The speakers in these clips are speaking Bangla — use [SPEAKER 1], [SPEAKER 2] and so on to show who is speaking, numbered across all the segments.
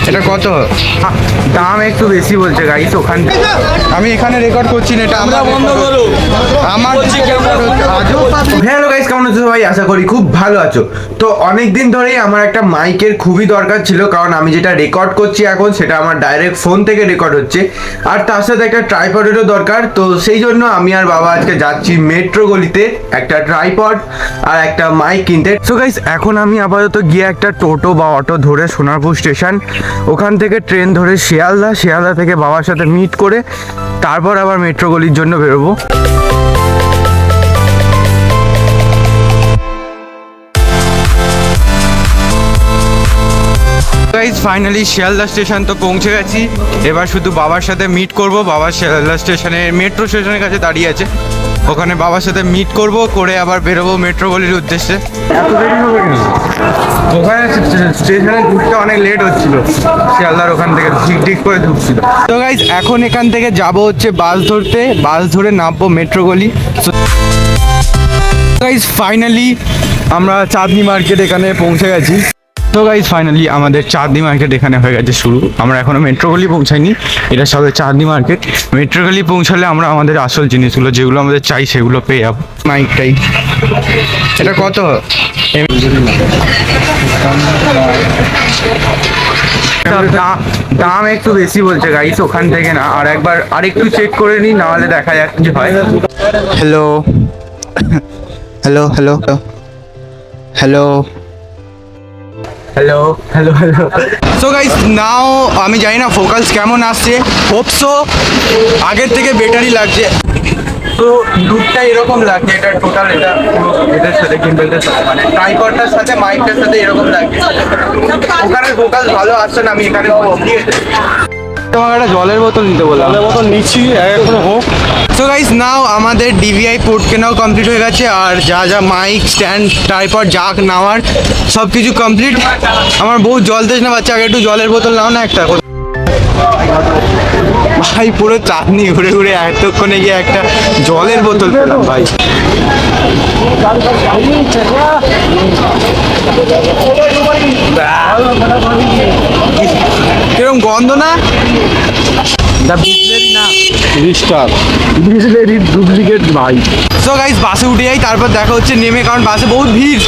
[SPEAKER 1] এটা কত? দাম একটু বেশি বলছে গাইস ওখান থেকে। আমি এখানে রেকর্ড করছি না, এটা আমরা বন্ধ করো। আমার হ্যালো গাইস, কেমন আছো সবাই? আশা করি খুব ভালো আছো। তো অনেক দিন ধরেই আমার একটা মাইকের খুবই দরকার ছিল, কারণ আমি যেটা রেকর্ড করছি এখন সেটা আমার ডাইরেক্ট ফোন থেকে রেকর্ড হচ্ছে, আর তার সাথে একটা ট্রাইপডেরও দরকার। তো সেই জন্য আমি আর বাবা আজকে যাচ্ছি মেট্রো গলিতে একটা ট্রাইপড আর একটা মাইক কিনতে। সো গাইস, এখন আমি আপাতত গিয়ে একটা টোটো বা অটো ধরে সোনারপুর স্টেশন, ওখান থেকে ট্রেন ধরে শিয়ালদা থেকে বাবার সাথে মিট করে তারপর আবার মেট্রো গলির জন্য বেরোবো। গাইস, ফাইনালি শিয়ালদা স্টেশন তো পৌঁছে গেছি। এবার শুধু বাবার সাথে মিট করব। বাবা শিয়ালদা স্টেশনে মেট্রো স্টেশনের কাছে দাঁড়িয়ে আছে, ওখানে বাবার সাথে মিট করব, করে আবার বেরোবো মেট্রো গলির উদ্দেশ্যে। এত দেরি হবে কেন? ওখানে স্টেশনে ঢুকতে অনেক লেট হচ্ছিল, শিয়ালদার ওখান থেকে ঠিক করে ঢুকছিল। তো গাইস, এখন এখান থেকে যাব হচ্ছে বাস ধরতে, বাস ধরে নামবো মেট্রো গলি। গাইস, ফাইনালি আমরা চাঁদনি মার্কেট এখানে পৌঁছে গেছি। তো গাইস, ফাইনালি আমাদের চাঁদনি মার্কেট এখানে হয়ে গেছে শুরু। আমরা এখনো মেট্রো গলি পৌঁছাইনি, এটা সবে চাঁদনি মার্কেট। মেট্রো গলি পৌঁছালে আমরা আমাদের আসল জিনিসগুলো যেগুলো আমাদের চাই সেগুলো পেয়ে যাবো। মাইকটাই এটা কত? দাম একটু বেশি বলছে গাইস ওখান থেকে না, আর একবার আরেকটু চেক করে নিই, নাহলে দেখা যাক কি হয়। Hello hello hello hello hello hello hello. So guys, now আমি জানি না ফোকাস কেমন আসছে, হোপসো আগের থেকে বেটারই লাগছে। তো লুকটা এরকম লাগছে, এটা টোটাল এটা পুরো এটার সাথে কিম্বেলটার সাথে মানে ট্রাইপডটার সাথে মাইকটার সাথে এরকম লাগছে। ওখানে ফোকাস ভালো আসছে না, আমি এখানে তোমাকে একটা জলের বোতল নিতে বললাম, জলের বোতল নিচ্ছি এখনো হোক। সো গাইস, নাও আমাদের ডিভিআই পোর্ট কেনাও কমপ্লিট হয়ে গেছে, আর যা যা মাইক স্ট্যান্ড ট্রাইপড জাক নেওয়ার সব কিছু কমপ্লিট। আমার বহু জল তেষ্টা পাচ্ছে, আগে একটু জলের বোতল নাও না একটা। ভাই পুরো চাঁদনি ঘুরে ঘুরে এতক্ষণে গিয়ে একটা জলের বোতল পেলাম ভাই। কিরকম গন্ধ না? ডুপ্লিকেট ভাই। সো গাইস, বাসে উঠে যাই, তারপর দেখা হচ্ছে নেমে, কারণ বাসে বহুত ভিড়।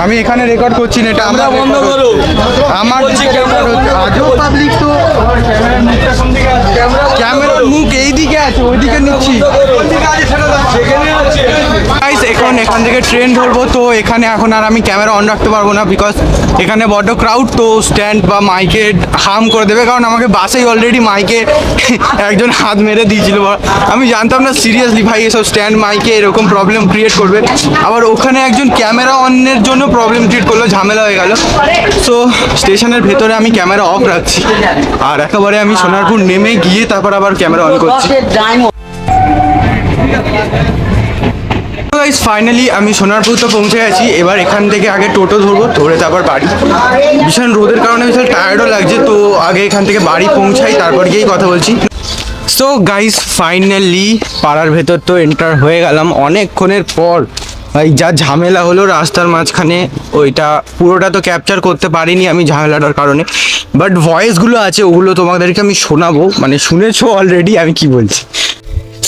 [SPEAKER 1] আমি এখানে রেকর্ড করছি না, এটা আমরা বন্ধ করো। আমার আজও পাবলিক তো ক্যামেরার মুখ এইদিকে আছে, ওইদিকে নিচ্ছি। এখন এখান থেকে ট্রেন ধরবো, তো এখানে এখন আর আমি ক্যামেরা অন রাখতে পারবো না, বিকজ এখানে বড্ড ক্রাউড, তো স্ট্যান্ড বা মাইকে হার্ম করে দেবে। কারণ আমাকে বাসেই অলরেডি মাইকে একজন হাত মেরে দিয়েছিল, আমি জানতাম না সিরিয়াসলি ভাই এসব স্ট্যান্ড মাইকে এরকম প্রবলেম ক্রিয়েট করবে। আবার ওখানে একজন ক্যামেরা অনের জন্য প্রবলেম ক্রিয়েট করলো, ঝামেলা হয়ে গেল। সো স্টেশনের ভেতরে আমি ক্যামেরা অফ রাখছি, আর একেবারে আমি সোনারপুর নেমে গিয়ে তারপর আবার ক্যামেরা অন করছি। ফাইনালি আমি সোনারপুর তো পৌঁছে গেছি। এবার এখান থেকে আগে টোটো ধরবো, ধরে তারপর বাড়ি। ভীষণ রোদের কারণে ভীষণ টায়ার্ডও লাগছে, তো আগে এখান থেকে বাড়ি পৌঁছাই, তারপর গিয়েই কথা বলছি। সো গাইস, ফাইনালি পাড়ার ভেতর তো এন্টার হয়ে গেলাম অনেকক্ষণের পর। ভাই যা ঝামেলা হলো রাস্তার মাঝখানে, ওইটা পুরোটা তো ক্যাপচার করতে পারিনি আমি ঝামেলাটার কারণে, বাট ভয়েসগুলো আছে ওগুলো তোমাদেরকে আমি শোনাবো, মানে শুনেছো অলরেডি আমি কি বলছি।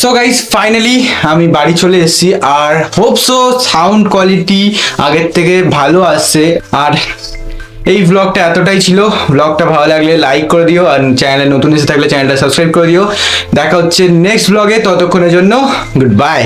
[SPEAKER 1] সো গাইস, ফাইনালি আমি বাড়ি চলে এসেছি, আর হোপসো সাউন্ড কোয়ালিটি আগের থেকে ভালো আসছে। আর এই ব্লগটা এতটাই ছিল। ব্লগটা ভালো লাগলে লাইক করে দিও, আর চ্যানেলে নতুন এসে থাকলে চ্যানেলটা সাবস্ক্রাইব করে দিও। দেখা হচ্ছে নেক্সট ব্লগে, ততক্ষণের জন্য গুড বাই।